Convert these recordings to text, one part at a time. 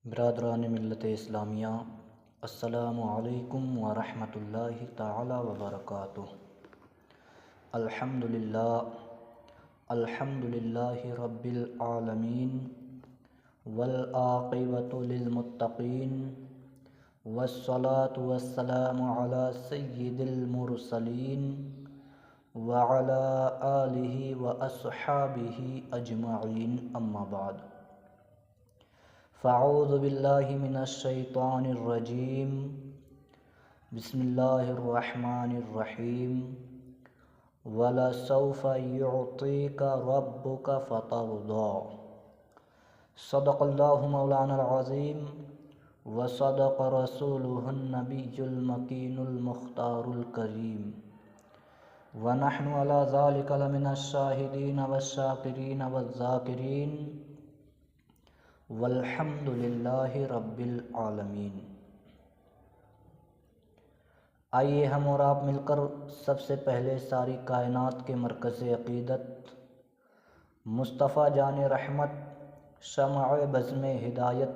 برادران ملت اسلامیہ، السلام علیکم ورحمۃ اللہ تعالی وبرکاتہ۔ الحمدللہ رب العالمین، والعاقبۃ للمتقین، والصلاة والسلام علی سید المرسلین وعلی آلہ واصحابہ اجمعین، اما بعد۔ فاعوذ باللہ من الشیطان الرجیم، بسم اللہ الرحمن الرحیم، وَلَسَوْفَ يُعْطِيكَ رَبُّكَ فَتَرْضَىٰ۔ صدق اللہ مولانا العظیم وصدق رسولہ النبی المکین المختار الکریم، ونحن علی ذلک لمن الشاہدین والشاکرین والذاکرین، والحمد للہ رب العالمین۔ آئیے ہم اور آپ مل کر سب سے پہلے ساری کائنات کے مرکز عقیدت مصطفیٰ جان رحمت، شمع بزم ہدایت،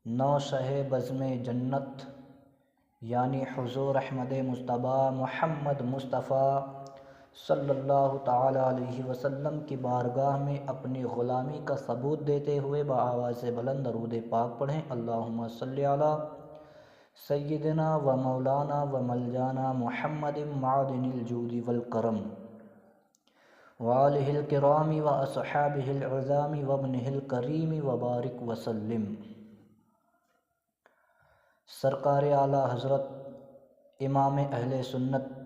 نو شہ بزم جنت، یعنی حضور احمد مجتبیٰ محمد مصطفیٰ صلی اللہ تعالی علیہ وسلم کی بارگاہ میں اپنی غلامی کا ثبوت دیتے ہوئے بآواز بلند درود پاک پڑھیں۔ اللہم صلی علی سیدنا و مولانا و ملجانا محمد معدن الجود والکرم، وآلہ الکرام و اصحابہ العظام و ابنہ الکریم وبارک وسلم۔ سرکار اعلیٰ حضرت امام اہل سنت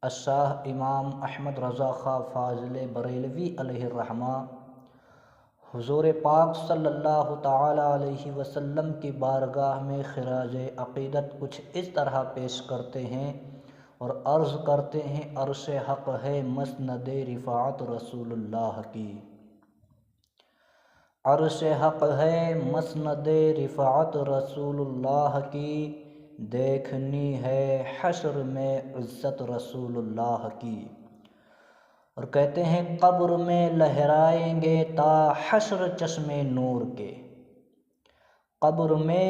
الشاہ امام احمد رضا خاں فاضل بریلوی علیہ الرحمہ حضور پاک صلی اللہ تعالی علیہ وسلم کی بارگاہ میں خراج عقیدت کچھ اس طرح پیش کرتے ہیں اور عرض کرتے ہیں، عرش حق ہے مسند رفاعت رسول اللہ کی، عرش حق ہے مسند رفاعت رسول اللہ کی، دیکھنی ہے حشر میں عزت رسول اللہ کی۔ اور کہتے ہیں قبر میں لہرائیں گے تا حشر چشم نور کے، قبر میں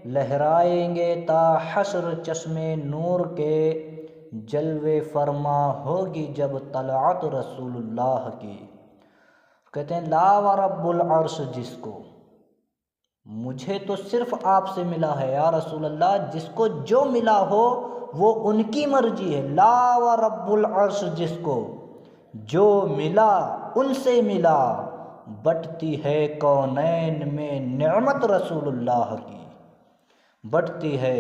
لہرائیں گے تا حشر چشم نور کے، جلوے فرما ہوگی جب طلعت رسول اللہ کی۔ کہتے ہیں لا ورب العرش جس کو، مجھے تو صرف آپ سے ملا ہے یا رسول اللہ، جس کو جو ملا ہو وہ ان کی مرضی ہے، لا ورب العرش جس کو جو ملا ان سے ملا، بٹتی ہے کونین میں نعمت رسول اللہ کی، بٹتی ہے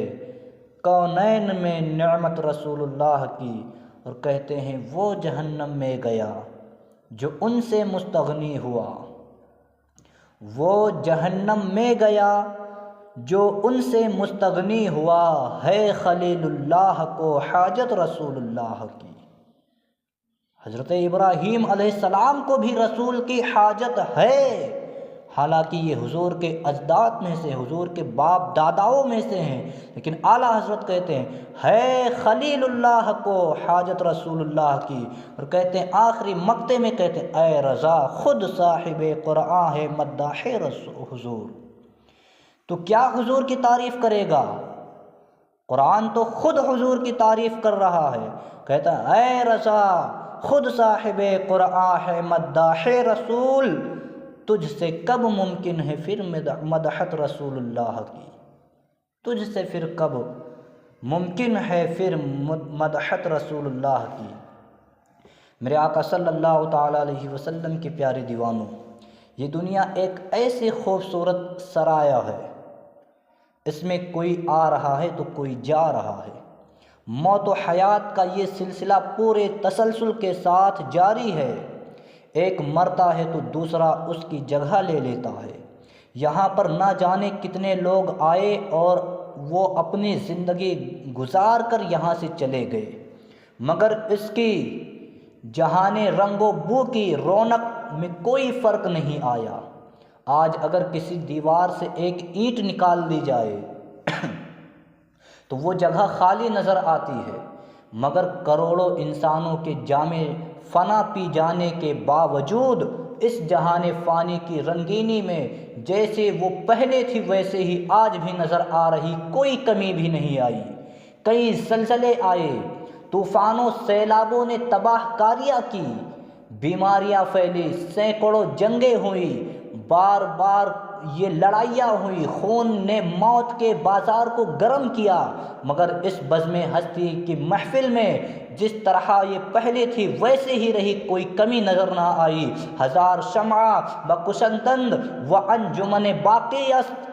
کونین میں نعمت رسول اللہ کی۔ اور کہتے ہیں وہ جہنم میں گیا جو ان سے مستغنی ہوا، وہ جہنم میں گیا جو ان سے مستغنی ہوا، ہے خلیل اللہ کو حاجت رسول اللہ کی۔ حضرت ابراہیم علیہ السلام کو بھی رسول کی حاجت ہے، حالانکہ یہ حضور کے اجداد میں سے، حضور کے باپ داداؤں میں سے ہیں، لیکن اعلیٰ حضرت کہتے ہیں ہے خلیل اللہ کو حاجت رسول اللہ کی۔ اور کہتے ہیں آخری مقطع میں کہتے ہیں اے رضا خود صاحب قرآن ہے مداح حضور، تو کیا حضور کی تعریف کرے گا؟ قرآن تو خود حضور کی تعریف کر رہا ہے، کہتا ہے اے رضا خود صاحب قرآن ہے مداح رسول، تجھ سے کب ممکن ہے پھر مدحت رسول اللہ کی، تجھ سے پھر کب ممکن ہے پھر مدحت رسول اللہ کی۔ میرے آقا صلی اللہ تعالی علیہ وسلم کے پیارے دیوانوں، یہ دنیا ایک ایسی خوبصورت سرایہ ہے، اس میں کوئی آ رہا ہے تو کوئی جا رہا ہے، موت و حیات کا یہ سلسلہ پورے تسلسل کے ساتھ جاری ہے، ایک مرتا ہے تو دوسرا اس کی جگہ لے لیتا ہے۔ یہاں پر نہ جانے کتنے لوگ آئے اور وہ اپنی زندگی گزار کر یہاں سے چلے گئے، مگر اس کی جہان رنگ و بو کی رونق میں کوئی فرق نہیں آیا۔ آج اگر کسی دیوار سے ایک اینٹ نکال دی جائے تو وہ جگہ خالی نظر آتی ہے، مگر کروڑوں انسانوں کے جامع فنا پی جانے کے باوجود اس جہان فانی کی رنگینی میں جیسے وہ پہلے تھی ویسے ہی آج بھی نظر آ رہی، کوئی کمی بھی نہیں آئی۔ کئی زلزلے آئے، طوفانوں سیلابوں نے تباہ کاریاں کی، بیماریاں پھیلی، سینکڑوں جنگیں ہوئیں، بار بار یہ لڑائیاں ہوئی، خون نے موت کے بازار کو گرم کیا، مگر اس بزم ہستی کی محفل میں جس طرح یہ پہلے تھی ویسے ہی رہی، کوئی کمی نظر نہ آئی۔ ہزار شمع بکشندند و انجمن باقی است۔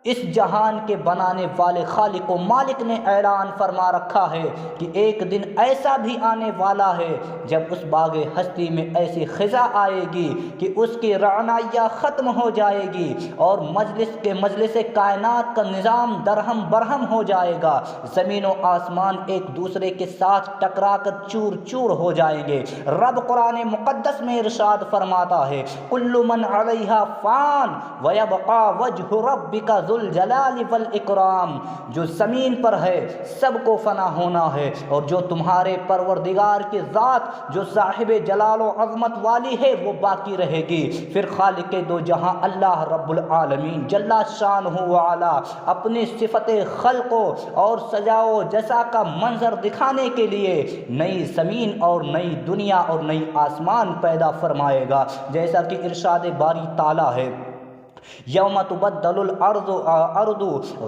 اس جہان کے بنانے والے خالق و مالک نے اعلان فرما رکھا ہے کہ ایک دن ایسا بھی آنے والا ہے جب اس باغ ہستی میں ایسی خزاں آئے گی کہ اس کی رعنائیاں ختم ہو جائے گی اور مجلس کائنات کا نظام درہم برہم ہو جائے گا، زمین و آسمان ایک دوسرے کے ساتھ ٹکرا کر چور چور ہو جائیں گے۔ رب قرآن مقدس میں ارشاد فرماتا ہے کل من علیہا فان ویبقا وجہ ربک ذو الجلال والاکرام، جو زمین پر ہے سب کو فنا ہونا ہے، اور جو تمہارے پروردگار کی ذات جو صاحب جلال و عظمت والی ہے وہ باقی رہے گی۔ پھر خالق دو جہاں اللہ رب العالمین جل شانہ وعلا اپنی صفت خلق اور سجا و جسا کا منظر دکھانے کے لیے نئی زمین اور نئی دنیا اور نئی آسمان پیدا فرمائے گا، جیسا کہ ارشاد باری تعالیٰ ہے یوم تبدل الارض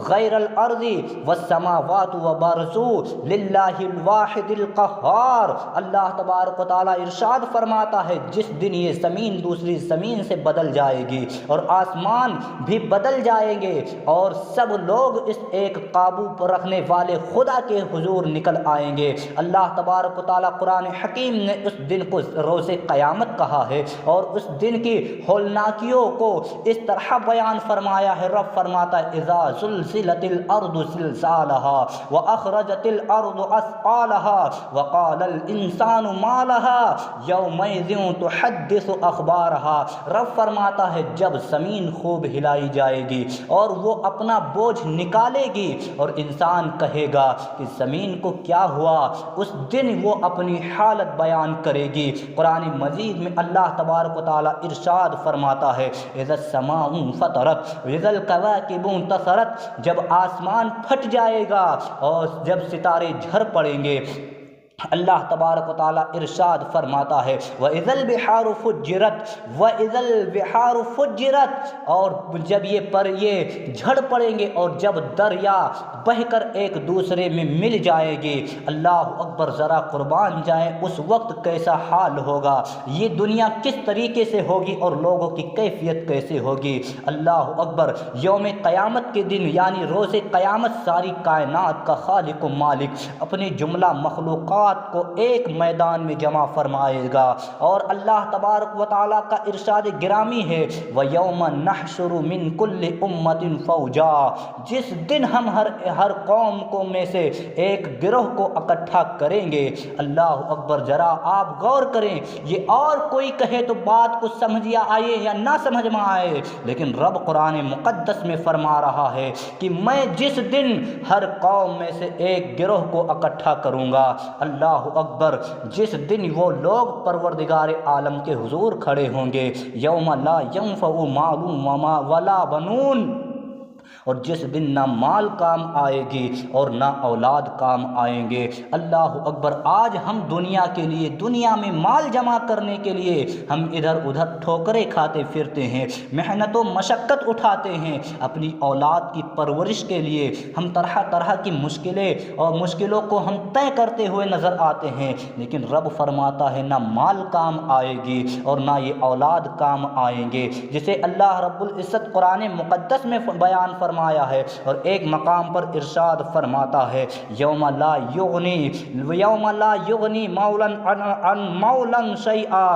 غیر الارض والسماوات وبرزوا للہ الواحد القہار۔ اللہ تبارک و تعالیٰ ارشاد فرماتا ہے جس دن یہ زمین دوسری زمین سے بدل جائے گی اور آسمان بھی بدل جائیں گے اور سب لوگ اس ایک قابو پر رکھنے والے خدا کے حضور نکل آئیں گے۔ اللہ تبارک و تعالیٰ قرآن حکیم نے اس دن کو روز قیامت کہا ہے اور اس دن کی ہولناکیوں کو اس طرح بیان فرمایا ہے۔ رب فرماتا ہے اذا زلزلت الارض زلزالها واخرجت الارض اثقالها وقال الانسان ما لها يومئذ تحدث اخبارها۔ رب فرماتا ہے جب زمین خوب ہلائی جائے گی اور وہ اپنا بوجھ نکالے گی اور انسان کہے گا کہ زمین کو کیا ہوا، اس دن وہ اپنی حالت بیان کرے گی۔ قرآن مجید میں اللہ تبارک و تعالی ارشاد فرماتا ہے اذا السماء فطرت واذا الكواكب انتثرت، جب آسمان پھٹ جائے گا اور جب ستارے جھڑ پڑیں گے۔ اللہ تبارک و تعالیٰ ارشاد فرماتا ہے وَإِذَا الْبِحَارُ فُجِّرَتْ وَإِذَا الْبِحَارُ فُجِّرَتْ، اور جب یہ جھڑ پڑیں گے اور جب دریا بہہ کر ایک دوسرے میں مل جائے گی۔ اللہ اکبر، ذرا قربان جائیں اس وقت کیسا حال ہوگا، یہ دنیا کس طریقے سے ہوگی اور لوگوں کی کیفیت کیسے ہوگی۔ اللہ اکبر، یوم قیامت کے دن یعنی روز قیامت ساری کائنات کا خالق و مالک اپنی جملہ مخلوقات کو ایک میدان میں جمع فرمائے گا، اور اللہ تبارک و تعالیٰ کا ارشاد گرامی ہے وَيَوْمَ نَحْشُرُ مِنْ كُلِّ أُمَّةٍ فَوْجًا، جس دن ہم ہر قوم کو میں سے ایک گروہ کو اکٹھا کریں گے۔ اللہ اکبر، ذرا آپ غور کریں، یہ اور کوئی کہے تو بات کو سمجھ آئے یا نہ سمجھ میں آئے، لیکن رب قرآن مقدس میں فرما رہا ہے کہ میں جس دن ہر قوم میں سے ایک گروہ کو اکٹھا کروں گا۔ اللہ اکبر، جس دن وہ لوگ پروردگار عالم کے حضور کھڑے ہوں گے، یوم لا ینفع مال ولا بنون، اور جس دن نہ مال کام آئے گی اور نہ اولاد کام آئیں گے۔ اللہ اکبر، آج ہم دنیا کے لیے، دنیا میں مال جمع کرنے کے لیے ہم ادھر ادھر ٹھوکریں کھاتے پھرتے ہیں، محنت و مشقت اٹھاتے ہیں اپنی اولاد کی پرورش کے لیے، ہم طرح طرح کی مشکلوں کو ہم طے کرتے ہوئے نظر آتے ہیں، لیکن رب فرماتا ہے نہ مال کام آئے گی اور نہ یہ اولاد کام آئیں گے، جسے اللہ رب العزت قرآن مقدس میں بیان فرمایا ہے، اور ایک مقام پر ارشاد فرماتا ہے یوم لا یغنی مولا عن مولا شیئا،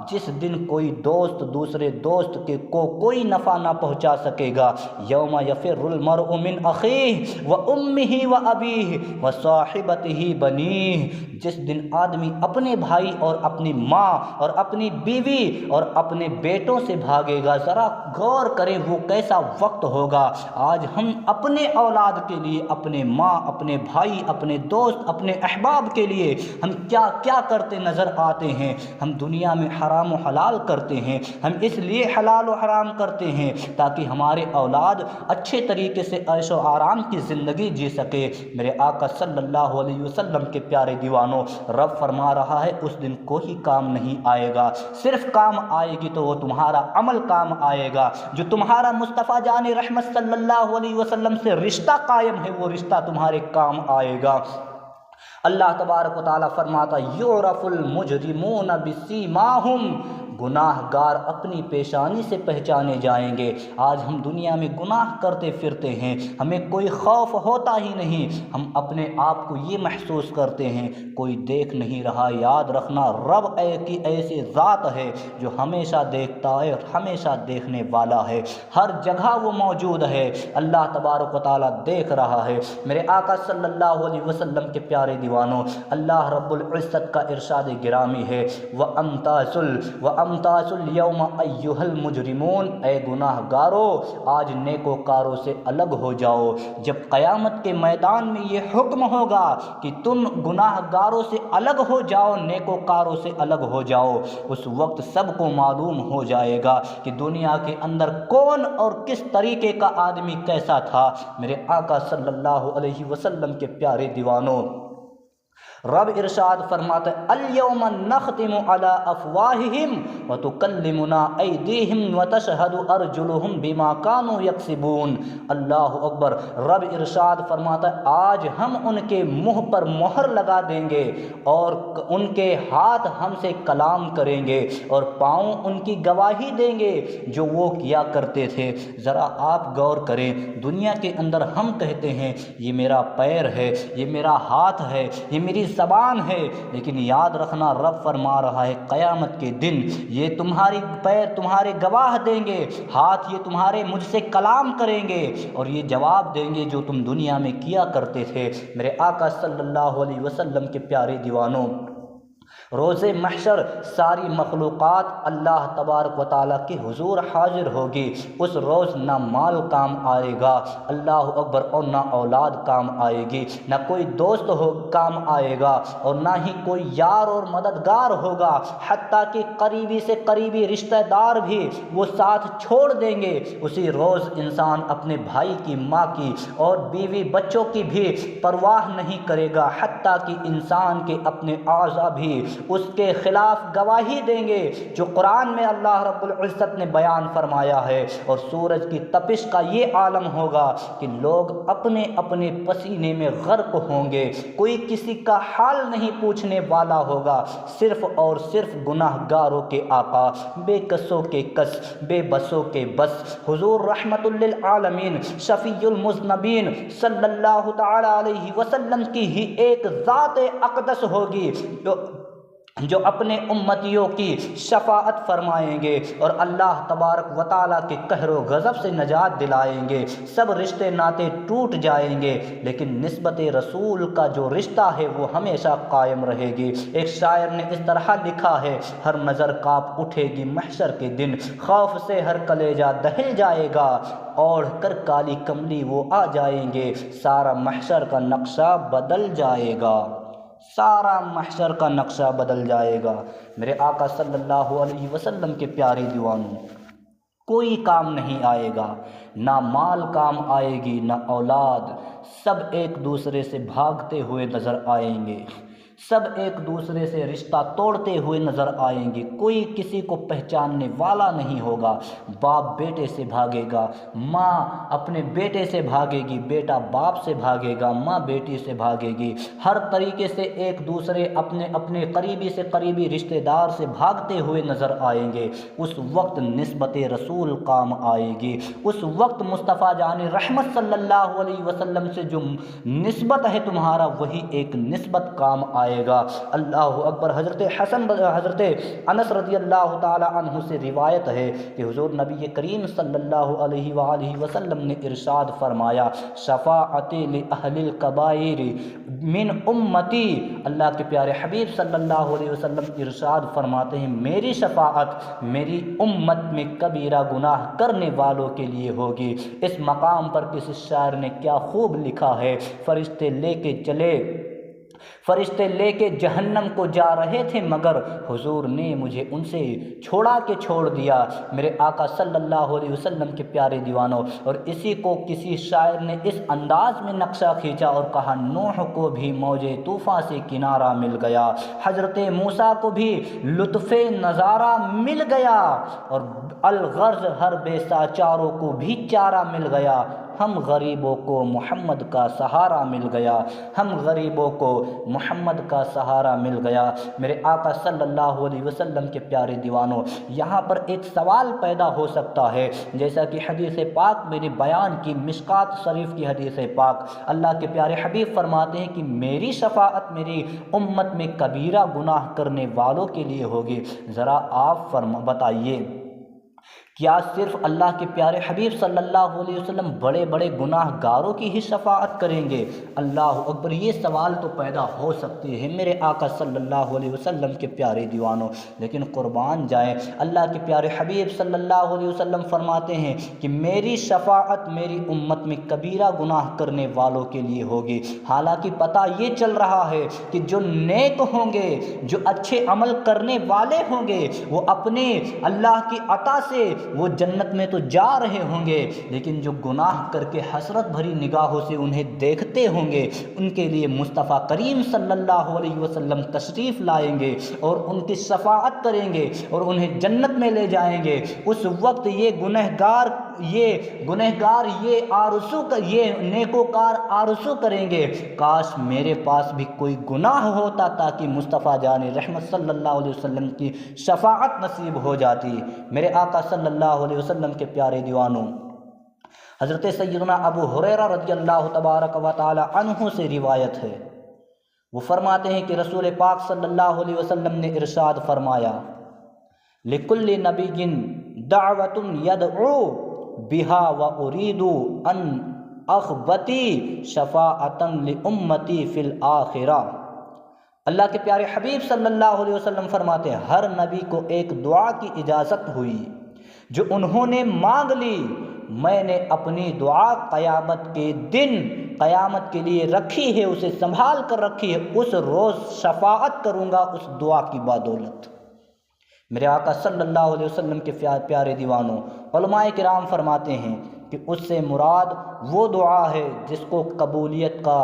جس دن کوئی دوست دوسرے دوست کو کوئی نفع نہ پہنچا سکے گا۔ یوم یفر المرء من اخیہ وامہ وابیہ وصاحبتہ بنیہ، جس دن آدمی اپنے بھائی اور اپنی ماں اور اپنی بیوی اور اپنے بیٹوں سے بھاگے گا۔ ذرا غور کریں وہ کیسا وقت ہوگا۔ آج ہم اپنے اولاد کے لیے، اپنے ماں، اپنے بھائی، اپنے دوست، اپنے احباب کے لیے ہم کیا کیا کرتے نظر آتے ہیں۔ ہم دنیا میں حرام و حلال کرتے ہیں، ہم اس لیے حلال و حرام کرتے ہیں تاکہ ہمارے اولاد اچھے طریقے سے عیش و آرام کی زندگی جی سکے۔ میرے آقا صلی اللہ علیہ وسلم کے پیارے دیوانوں، رب فرما رہا ہے اس دن کوئی کام نہیں آئے گا، صرف کام آئے گی تو وہ تمہارا عمل کام آئے گا۔ جو تمہارا مصطفیٰ جان رحمت صلی اللہ علیہ وسلم سے رشتہ قائم ہے وہ رشتہ تمہارے کام آئے گا۔ اللہ تبارک و تعالیٰ فرماتا یعرف المجرمون بسیماہم، گناہ گار اپنی پیشانی سے پہچانے جائیں گے۔ آج ہم دنیا میں گناہ کرتے پھرتے ہیں، ہمیں کوئی خوف ہوتا ہی نہیں، ہم اپنے آپ کو یہ محسوس کرتے ہیں کوئی دیکھ نہیں رہا۔ یاد رکھنا رب کی ایسی ذات ہے جو ہمیشہ دیکھتا ہے اور ہمیشہ دیکھنے والا ہے، ہر جگہ وہ موجود ہے۔ اللہ تبارک و تعالیٰ دیکھ رہا ہے۔ میرے آقا صلی اللہ علیہ وسلم کے پیارے دیوانوں، اللہ رب العزت کا ارشاد گرامی ہے وَأَمْتَازُ الْيَوْمَ أَيُّهَا الْمُجْرِمُونَ، اے گناہ گارو آج نیکوکاروں سے الگ ہو جاؤ۔ جب قیامت کے میدان میں یہ حکم ہوگا کہ تم گناہ گاروں سے الگ ہو جاؤ، نیکوکاروں سے الگ ہو جاؤ، اس وقت سب کو معلوم ہو جائے گا کہ دنیا کے اندر کون اور کس طریقے کا آدمی کیسا تھا۔ میرے آقا صلی اللہ علیہ وسلم کے پیارے دیوانوں، رب ارشاد فرماتا ہے الیوم نختم علی افواہہم وتکلمنا ایدیہم وتشہد ارجلہم بما کانوا یکسبون۔ اللہ اکبر۔ رب ارشاد فرماتا ہے آج ہم ان کے منہ پر مہر لگا دیں گے اور ان کے ہاتھ ہم سے کلام کریں گے اور پاؤں ان کی گواہی دیں گے جو وہ کیا کرتے تھے۔ ذرا آپ غور کریں، دنیا کے اندر ہم کہتے ہیں یہ میرا پیر ہے، یہ میرا ہاتھ ہے، یہ میری زبان ہے، لیکن یاد رکھنا رب فرما رہا ہے قیامت کے دن یہ تمہاری پیر تمہارے گواہ دیں گے، ہاتھ یہ تمہارے مجھ سے کلام کریں گے اور یہ جواب دیں گے جو تم دنیا میں کیا کرتے تھے۔ میرے آقا صلی اللہ علیہ وسلم کے پیارے دیوانوں، روز محشر ساری مخلوقات اللہ تبارک و تعالیٰ کے حضور حاضر ہوگی۔ اس روز نہ مال کام آئے گا، اللہ اکبر، اور نہ اولاد کام آئے گی، نہ کوئی دوست کام آئے گا اور نہ ہی کوئی یار اور مددگار ہوگا، حتیٰ کہ قریبی سے قریبی رشتہ دار بھی وہ ساتھ چھوڑ دیں گے۔ اسی روز انسان اپنے بھائی کی، ماں کی اور بیوی بچوں کی بھی پرواہ نہیں کرے گا، حتیٰ کہ انسان کے اپنے اعضاء بھی اس کے خلاف گواہی دیں گے، جو قرآن میں اللہ رب العزت نے بیان فرمایا ہے۔ اور سورج کی تپش کا یہ عالم ہوگا کہ لوگ اپنے اپنے پسینے میں غرق ہوں گے، کوئی کسی کا حال نہیں پوچھنے والا ہوگا، صرف اور صرف گناہ گاروں کے آقا، بے کسوں کے کس، بے بسوں کے بس، حضور رحمت للعالمین شفیع المذنبین صلی اللہ تعالی علیہ وسلم کی ہی ایک ذات اقدس ہوگی جو اپنے امتیوں کی شفاعت فرمائیں گے اور اللہ تبارک و تعالیٰ کے قہر و غضب سے نجات دلائیں گے۔ سب رشتے ناطے ٹوٹ جائیں گے لیکن نسبت رسول کا جو رشتہ ہے وہ ہمیشہ قائم رہے گی۔ ایک شاعر نے اس طرح لکھا ہے ہر نظر کانپ اٹھے گی محشر کے دن، خوف سے ہر کلیجہ دہل جائے گا، اوڑھ کر کالی کملی وہ آ جائیں گے، سارا محشر کا نقشہ بدل جائے گا، سارا محشر کا نقشہ بدل جائے گا۔ میرے آقا صلی اللہ علیہ وسلم کے پیارے دیوانوں، کوئی کام نہیں آئے گا، نہ مال کام آئے گی، نہ اولاد، سب ایک دوسرے سے بھاگتے ہوئے نظر آئیں گے، سب ایک دوسرے سے رشتہ توڑتے ہوئے نظر آئیں گے، کوئی کسی کو پہچاننے والا نہیں ہوگا۔ باپ بیٹے سے بھاگے گا، ماں اپنے بیٹے سے بھاگے گی، بیٹا باپ سے بھاگے گا، ماں بیٹی سے بھاگے گی، ہر طریقے سے ایک دوسرے اپنے اپنے قریبی سے قریبی رشتہ دار سے بھاگتے ہوئے نظر آئیں گے۔ اس وقت نسبت رسول کام آئے گی، اس وقت مصطفیٰ جان رحمت صلی اللہ علیہ وسلم سے جو نسبت ہے تمہارا وہی ایک نسبت کام آئے گا۔ اللہ اکبر۔ حضرت انس رضی اللہ تعالی عنہ سے روایت ہے کہ حضور نبی کریم صلی اللہ علیہ وآلہ وسلم نے ارشاد فرمایا، شفاعتی لأہل الکبائر من امتی، اللہ کے پیارے حبیب صلی اللہ علیہ وسلم ارشاد فرماتے ہیں میری شفاعت میری امت میں کبیرہ گناہ کرنے والوں کے لیے ہوگی۔ اس مقام پر کسی شاعر نے کیا خوب لکھا ہے، فرشتے لے کے جہنم کو جا رہے تھے مگر حضور نے مجھے ان سے چھوڑ دیا، میرے آقا صلی اللہ علیہ وسلم کے پیارے دیوانوں۔ اور اسی کو کسی شاعر نے اس انداز میں نقشہ کھینچا اور کہا، نوح کو بھی موج طوفان سے کنارہ مل گیا، حضرت موسیٰ کو بھی لطف نظارہ مل گیا، اور الغرض ہر بے ساچاروں کو بھی چارہ مل گیا، ہم غریبوں کو محمد کا سہارا مل گیا، ہم غریبوں کو محمد کا سہارا مل گیا۔ میرے آقا صلی اللہ علیہ وسلم کے پیارے دیوانوں، یہاں پر ایک سوال پیدا ہو سکتا ہے، جیسا کہ حدیث پاک میں نے بیان کی، مشکات شریف کی حدیث پاک، اللہ کے پیارے حبیب فرماتے ہیں کہ میری شفاعت میری امت میں کبیرہ گناہ کرنے والوں کے لیے ہوگی۔ ذرا آپ بتائیے، کیا صرف اللہ کے پیارے حبیب صلی اللہ علیہ وسلم بڑے بڑے گناہ گاروں کی ہی شفاعت کریں گے؟ اللہ اکبر۔ یہ سوال تو پیدا ہو سکتے ہیں میرے آقا صلی اللہ علیہ وسلم کے پیارے دیوانوں، لیکن قربان جائیں، اللہ کے پیارے حبیب صلی اللہ علیہ وسلم فرماتے ہیں کہ میری شفاعت میری امت میں کبیرہ گناہ کرنے والوں کے لیے ہوگی۔ حالانکہ پتہ یہ چل رہا ہے کہ جو نیک ہوں گے، جو اچھے عمل کرنے والے ہوں گے، وہ اپنے اللہ کی عطا سے وہ جنت میں تو جا رہے ہوں گے، لیکن جو گناہ کر کے حسرت بھری نگاہوں سے انہیں دیکھتے ہوں گے، ان کے لیے مصطفیٰ کریم صلی اللہ علیہ وسلم تشریف لائیں گے اور ان کی شفاعت کریں گے اور انہیں جنت میں لے جائیں گے۔ اس وقت یہ گنہگار یہ نیکوکار آرزو کریں گے، کاش میرے پاس بھی کوئی گناہ ہوتا تاکہ مصطفیٰ جان رحمت صلی اللہ علیہ وسلم کی شفاعت نصیب ہو جاتی۔ میرے آقا صلی اللہ علیہ وسلم کے پیارے دیوانوں، حضرت سیدنا ابو ہریرہ رضی اللہ تبارک و تعالی عنہ سے روایت ہے، وہ فرماتے ہیں کہ رسول پاک صلی اللہ علیہ وسلم نے ارشاد فرمایا، لکل نبی دعوت یدعو بہا وارید ان اخبتی شفاعتا لامتی فی الآخرہ۔ اللہ کے پیارے حبیب صلی اللہ علیہ وسلم فرماتے ہیں، ہر نبی کو ایک دعا کی اجازت ہوئی جو انہوں نے مانگ لی، میں نے اپنی دعا قیامت کے دن قیامت کے لیے رکھی ہے، اسے سنبھال کر رکھی ہے، اس روز شفاعت کروں گا اس دعا کی بدولت۔ میرے آقا صلی اللہ علیہ وسلم کے پیارے دیوانوں، علماء کرام فرماتے ہیں کہ اس سے مراد وہ دعا ہے جس کو قبولیت کا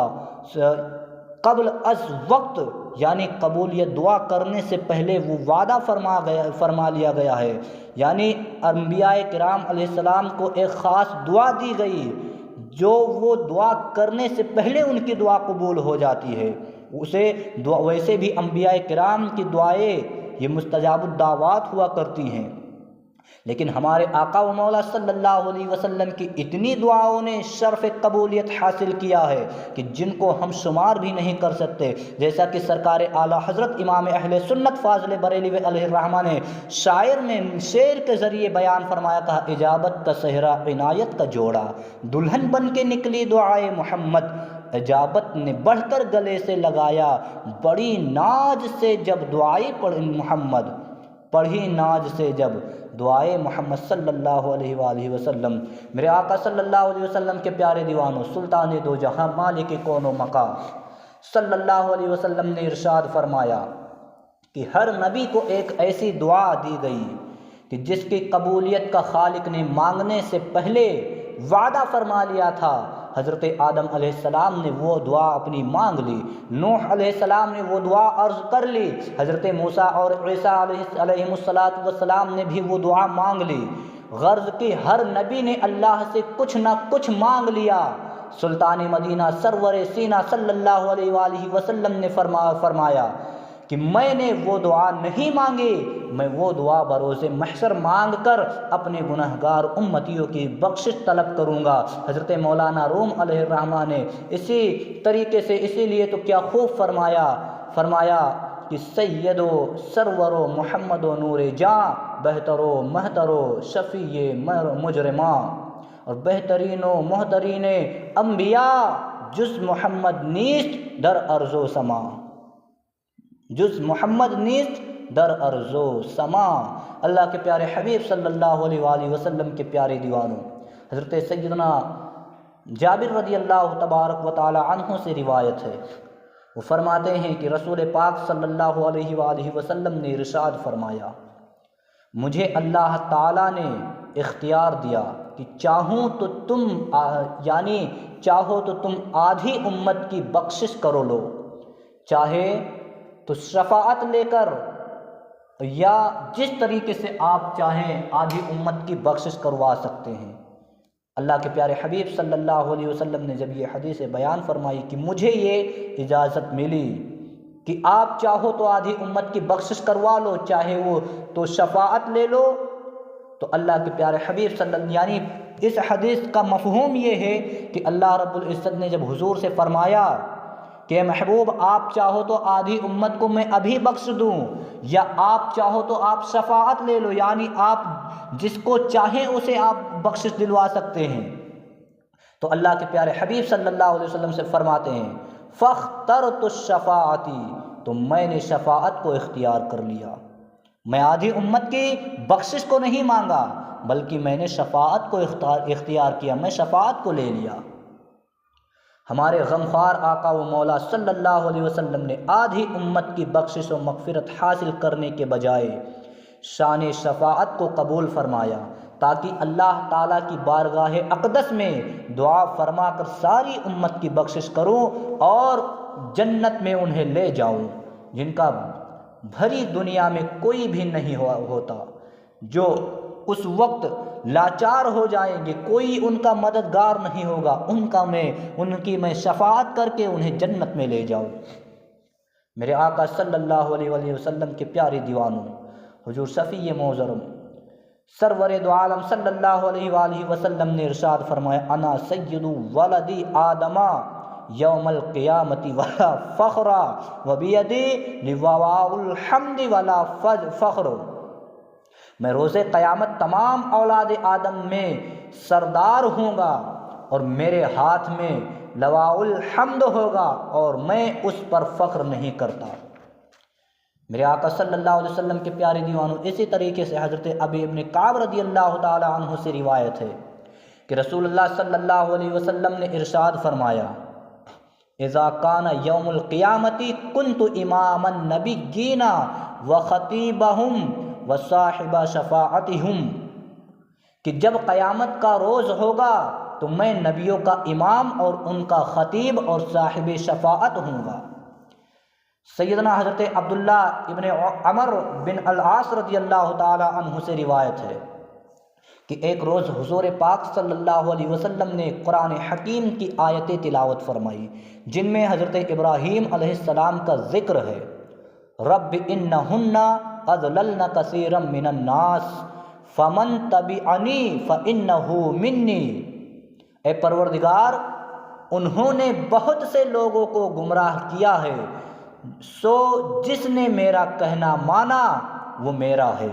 قبل از وقت، یعنی قبولیت دعا کرنے سے پہلے وہ وعدہ فرما لیا گیا ہے، یعنی انبیاء کرام علیہ السلام کو ایک خاص دعا دی گئی جو وہ دعا کرنے سے پہلے ان کی دعا قبول ہو جاتی ہے۔ ویسے بھی انبیاء کرام کی دعائیں یہ مستجاب الدعوات ہوا کرتی ہیں، لیکن ہمارے آقا و مولا صلی اللہ علیہ وسلم کی اتنی دعاؤں نے شرف قبولیت حاصل کیا ہے کہ جن کو ہم شمار بھی نہیں کر سکتے، جیسا کہ سرکار اعلیٰ حضرت امام اہل سنت فاضل بریلوی علیہ الرحمہ نے شعر کے ذریعے بیان فرمایا، کہا اجابت کا صحرا عنایت کا جوڑا، دلہن بن کے نکلی دعائے محمد، اجابت نے بڑھ کر گلے سے لگایا، بڑی ناز سے جب دعائیں پڑھی ناز سے جب دعائے محمد صلی اللہ علیہ وآلہ وسلم۔ میرے آقا صلی اللہ علیہ وسلم کے پیارے دیوانوں، سلطان دو جہاں مالک کون و مقام صلی اللہ علیہ وسلم نے ارشاد فرمایا کہ ہر نبی کو ایک ایسی دعا دی گئی کہ جس کی قبولیت کا خالق نے مانگنے سے پہلے وعدہ فرما لیا تھا۔ حضرت آدم علیہ السلام نے وہ دعا اپنی مانگ لی، نوح علیہ السلام نے وہ دعا عرض کر لی، حضرت موسیٰ اور عیسیٰ علیہ السلام نے بھی وہ دعا مانگ لی، غرض کہ ہر نبی نے اللہ سے کچھ نہ کچھ مانگ لیا۔ سلطان مدینہ سرور سینہ صلی اللہ علیہ وآلہ وسلم نے فرمایا کہ میں نے وہ دعا نہیں مانگی، میں وہ دعا بروز محشر مانگ کر اپنے گنہگار امتیوں کی بخشش طلب کروں گا۔ حضرت مولانا روم علیہ الرحمہ نے اسی طریقے سے، اسی لیے تو کیا خوب فرمایا کہ سید و سرور و محمد و نور جاں، بہتر و مہتر و شفیع مجرماں، اور بہترین و محترین انبیاء جز محمد نیست در ارض و سما، جز محمد نیست در ارض و سما۔ اللہ کے پیارے حبیب صلی اللہ علیہ وآلہ وسلم کے پیارے دیوانوں، حضرت سیدنا جابر رضی اللہ تبارک و تعالی عنہ سے روایت ہے، وہ فرماتے ہیں کہ رسول پاک صلی اللہ علیہ وآلہ وسلم نے ارشاد فرمایا، مجھے اللہ تعالیٰ نے اختیار دیا کہ چاہوں تو تم آدھی امت کی بخشش کرو لو، چاہے تو شفاعت لے کر، یا جس طریقے سے آپ چاہیں آدھی امت کی بخشش کروا سکتے ہیں۔ اللہ کے پیارے حبیب صلی اللہ علیہ وسلم نے جب یہ حدیث بیان فرمائی کہ مجھے یہ اجازت ملی کہ آپ چاہو تو آدھی امت کی بخشش کروا لو، چاہے وہ تو شفاعت لے لو، تو اللہ کے پیارے حبیب صلی اللہ یعنی اس حدیث کا مفہوم یہ ہے کہ اللہ رب العزت نے جب حضور سے فرمایا کہ محبوب آپ چاہو تو آدھی امت کو میں ابھی بخش دوں، یا آپ چاہو تو آپ شفاعت لے لو، یعنی آپ جس کو چاہیں اسے آپ بخشش دلوا سکتے ہیں، تو اللہ کے پیارے حبیب صلی اللہ علیہ وسلم سے فرماتے ہیں فاخترت الشفاعتی، تو میں نے شفاعت کو اختیار کر لیا، میں آدھی امت کی بخشش کو نہیں مانگا بلکہ میں نے شفاعت کو اختیار کیا، میں شفاعت کو لے لیا۔ ہمارے غمخوار آقا و مولا صلی اللہ علیہ وسلم نے آدھی امت کی بخشش و مغفرت حاصل کرنے کے بجائے شان شفاعت کو قبول فرمایا، تاکہ اللہ تعالیٰ کی بارگاہ اقدس میں دعا فرما کر ساری امت کی بخشش کروں اور جنت میں انہیں لے جاؤں، جن کا بھری دنیا میں کوئی بھی نہیں ہوتا، جو اس وقت لاچار ہو جائیں گے، کوئی ان کا مددگار نہیں ہوگا، ان کی میں شفاعت کر کے انہیں جنت میں لے جاؤں۔ میرے آقا صلی اللہ علیہ وآلہ وسلم کے پیارے دیوانوں، حضور شفیع معظم سرور دو عالم صلی اللہ علیہ وآلہ وسلم نے ارشاد فرمایا انا سید ولد آدم یوم القیامت ولا فخر وبیدی لواء الحمد ولا فخر، میں روز قیامت تمام اولاد آدم میں سردار ہوں گا اور میرے ہاتھ میں لواء الحمد ہوگا اور میں اس پر فخر نہیں کرتا۔ میرے آقا صلی اللہ علیہ وسلم کے پیارے دیوانوں، اسی طریقے سے حضرت ابی ابن کعب رضی اللہ تعالی عنہ سے روایت ہے کہ رسول اللہ صلی اللہ علیہ وسلم نے ارشاد فرمایا اذا کان یوم القیامت کنت امام النبیین وخطیبہم وصاحب شفاعتہم، کہ جب قیامت کا روز ہوگا تو میں نبیوں کا امام اور ان کا خطیب اور صاحب شفاعت ہوں گا۔ سیدنا حضرت عبداللہ ابن عمر بن العاص رضی اللہ تعالی عنہ سے روایت ہے کہ ایک روز حضور پاک صلی اللہ علیہ وسلم نے قرآن حکیم کی آیتیں تلاوت فرمائی، جن میں حضرت ابراہیم علیہ السلام کا ذکر ہے، رب انہن اضللن کثیرا من الناس فمن تبعنی فانہ منی، اے پروردگار انہوں نے بہت سے لوگوں کو گمراہ کیا ہے، سو جس نے میرا کہنا مانا وہ میرا ہے۔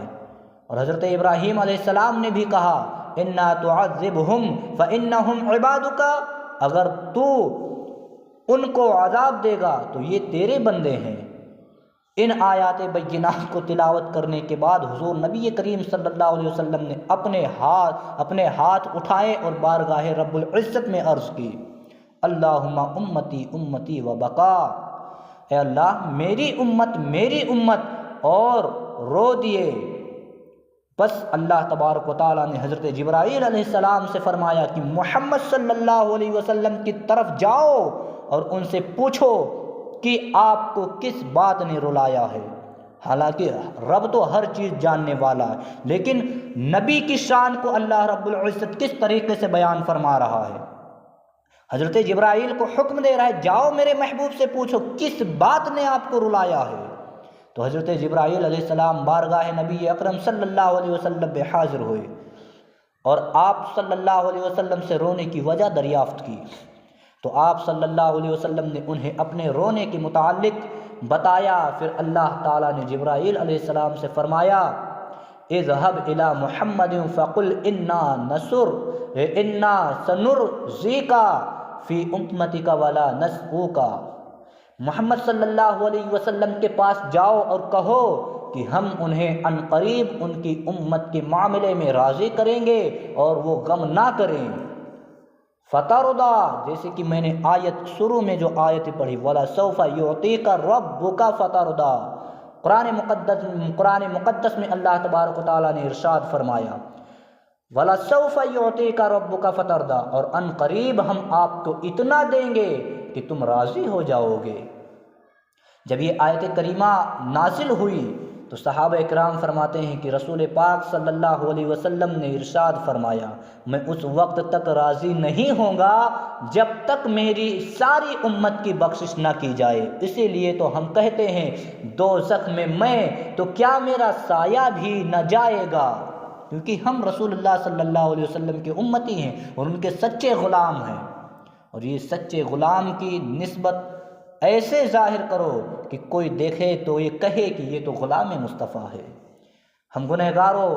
اور حضرت ابراہیم علیہ السلام نے بھی کہا انا تعذبہم فانہم عبادک، اگر تو ان کو عذاب دے گا تو یہ تیرے بندے ہیں۔ ان آیات بینات کو تلاوت کرنے کے بعد حضور نبی کریم صلی اللہ علیہ وسلم نے اپنے ہاتھ اٹھائے اور بارگاہ رب العزت میں عرض کی اللہم امتی امتی و بقا، اے اللہ میری امت اور رو دیے۔ بس اللہ تبارک و تعالیٰ نے حضرت جبرائیل علیہ السلام سے فرمایا کہ محمد صلی اللہ علیہ وسلم کی طرف جاؤ اور ان سے پوچھو کہ آپ کو کس بات نے رلایا ہے۔ حالانکہ رب تو ہر چیز جاننے والا ہے، لیکن نبی کی شان کو اللہ رب العزت کس طریقے سے بیان فرما رہا ہے۔ حضرت جبرائیل کو حکم دے رہا ہے جاؤ میرے محبوب سے پوچھو کس بات نے آپ کو رلایا ہے۔ تو حضرت جبرائیل علیہ السلام بارگاہ نبی اکرم صلی اللہ علیہ وسلم پہ حاضر ہوئے اور آپ صلی اللہ علیہ وسلم سے رونے کی وجہ دریافت کی، تو آپ صلی اللہ علیہ وسلم نے انہیں اپنے رونے کے متعلق بتایا۔ پھر اللہ تعالیٰ نے جبرائیل علیہ السلام سے فرمایا اذهب الى محمد فقل انا سنرزیک فی امتک ولا نسؤک، محمد صلی اللہ علیہ وسلم کے پاس جاؤ اور کہو کہ ہم انہیں عنقریب ان کی امت کے معاملے میں راضی کریں گے اور وہ غم نہ کریں۔ فترضا، جیسے کہ میں نے آیت شروع میں جو آیت پڑھی ولا سوف یعطیک ربک فترضا، قرآن مقدس میں اللہ تبارک و تعالیٰ نے ارشاد فرمایا ولا سوف یعطیک ربک فترضا، اور ان قریب ہم آپ کو اتنا دیں گے کہ تم راضی ہو جاؤ گے۔ جب یہ آیت کریمہ نازل ہوئی تو صحابہ اکرام فرماتے ہیں کہ رسول پاک صلی اللہ علیہ وسلم نے ارشاد فرمایا میں اس وقت تک راضی نہیں ہوں گا جب تک میری ساری امت کی بخشش نہ کی جائے۔ اسی لیے تو ہم کہتے ہیں دوزخ میں تو کیا میرا سایہ بھی نہ جائے گا، کیونکہ ہم رسول اللہ صلی اللہ علیہ وسلم کے امتی ہیں اور ان کے سچے غلام ہیں، اور یہ سچے غلام کی نسبت ایسے ظاہر کرو کہ کوئی دیکھے تو یہ کہے کہ یہ تو غلام مصطفیٰ ہے۔ ہم گنہگاروں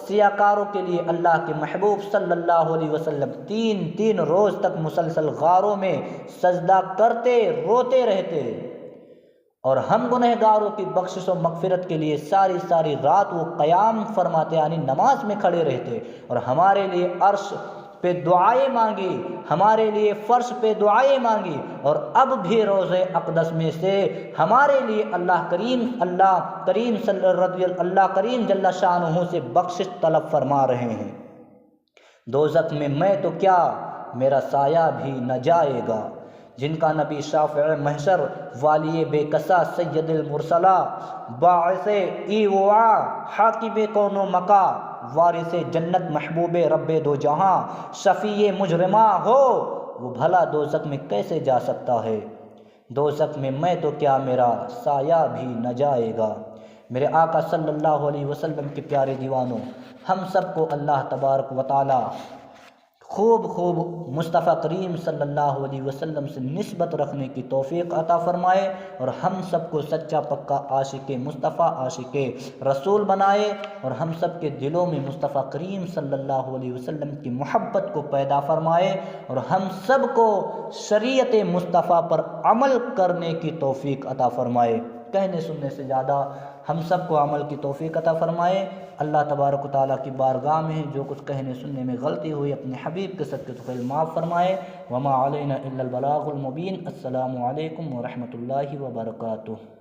سیاکاروں کے لیے اللہ کے محبوب صلی اللہ علیہ وسلم تین روز تک مسلسل غاروں میں سجدہ کرتے روتے رہتے، اور ہم گنہگاروں کی بخشش و مغفرت کے لیے ساری رات وہ قیام فرماتے، یعنی نماز میں کھڑے رہتے، اور ہمارے لیے عرش پہ دعائیں مانگی، ہمارے لیے فرش پہ دعائیں مانگی، اور اب بھی روضہ اقدس میں سے ہمارے لیے اللہ کریم جل شانہ سے بخشش طلب فرما رہے ہیں۔ دوزخ میں تو کیا میرا سایہ بھی نہ جائے گا، جن کا نبی شافع محشر والی بے کسا سید المرسلہ باعث ایوا حاکم کون و مکا وارث جنت محبوب رب دو جہاں شفیع مجرمہ ہو، وہ بھلا دوزخ میں کیسے جا سکتا ہے؟ دوزخ میں تو کیا میرا سایہ بھی نہ جائے گا۔ میرے آقا صلی اللہ علیہ وسلم کے پیارے دیوانوں، ہم سب کو اللہ تبارک و تعالی خوب مصطفیٰ کریم صلی اللہ علیہ وسلم سے نسبت رکھنے کی توفیق عطا فرمائے، اور ہم سب کو سچا پکا عاشق مصطفیٰ عاشق رسول بنائے، اور ہم سب کے دلوں میں مصطفیٰ کریم صلی اللہ علیہ وسلم کی محبت کو پیدا فرمائے، اور ہم سب کو شریعت مصطفیٰ پر عمل کرنے کی توفیق عطا فرمائے۔ کہنے سننے سے زیادہ ہم سب کو عمل کی توفیق عطا فرمائے۔ اللہ تبارک و تعالیٰ کی بارگاہ میں جو کچھ کہنے سننے میں غلطی ہوئی اپنے حبیب کے صدقے تو خیر معاف فرمائے۔ وما علینا الا البلاغ المبین۔ السلام علیکم ورحمۃ اللہ وبرکاتہ۔